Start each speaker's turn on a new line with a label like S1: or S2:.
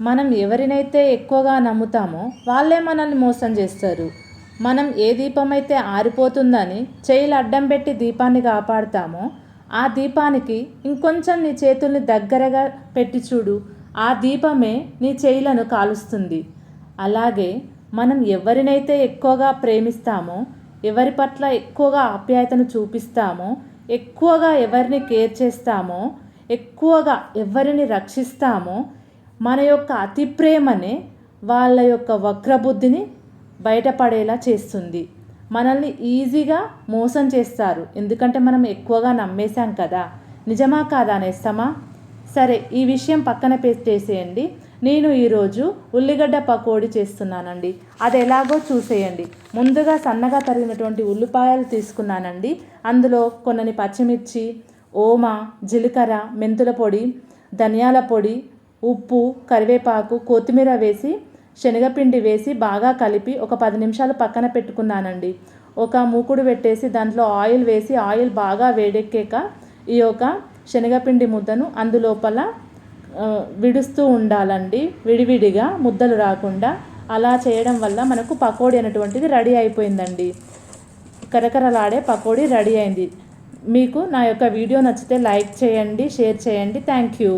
S1: మనం ఎవరినైతే ఎక్కువగా నమ్ముతామో వాళ్ళే మనల్ని మోసం చేస్తారు. మనం ఏ దీపం అయితే ఆరిపోతుందని చేయిలు అడ్డం పెట్టి దీపాన్ని కాపాడుతామో ఆ దీపానికి ఇంకొంచెం నీ చేతుల్ని దగ్గరగా పెట్టి చూడు, ఆ దీపమే నీ చేయిలను కాలుస్తుంది. అలాగే మనం ఎవరినైతే ఎక్కువగా ప్రేమిస్తామో, ఎవరి పట్ల ఎక్కువగా ఆప్యాయతను చూపిస్తామో, ఎక్కువగా ఎవరిని కేర్ చేస్తామో, ఎక్కువగా ఎవరిని రక్షిస్తామో, మన యొక్క అతి ప్రేమనే వాళ్ళ యొక్క వక్రబుద్ధిని బయటపడేలా చేస్తుంది. మనల్ని ఈజీగా మోసం చేస్తారు, ఎందుకంటే మనం ఎక్కువగా నమ్మేశాం కదా. నిజమా కాదా నేస్తమా? సరే, ఈ విషయం పక్కన పెట్టేసేయండి. నేను ఈరోజు ఉల్లిగడ్డ పకోడీ చేస్తున్నానండి. అది ఎలాగో చూసేయండి. ముందుగా సన్నగా తరిగినటువంటి ఉల్లిపాయలు తీసుకున్నానండి. అందులో కొన్ని పచ్చిమిర్చి, ఓమ, జీలకర్ర, మెంతుల పొడి, ధనియాల పొడి, ఉప్పు, కరివేపాకు, కొత్తిమీర వేసి శనగపిండి వేసి బాగా కలిపి ఒక 10 నిమిషాలు పక్కన పెట్టుకున్నానండి. ఒక మూకుడు పెట్టేసి దాంట్లో ఆయిల్ వేసి ఆయిల్ బాగా వేడెక్కాక ఈ యొక్క శనగపిండి ముద్దను అందులోపల విడుస్తూ ఉండాలండి, విడివిడిగా ముద్దలు రాకుండా. అలా చేయడం వల్ల మనకు పకోడీ అనేటువంటిది రెడీ అయిపోయిందండి. కరకరలాడే పకోడీ రెడీ అయింది. మీకు నా యొక్క వీడియో నచ్చితే లైక్ చేయండి, షేర్ చేయండి. Thank you.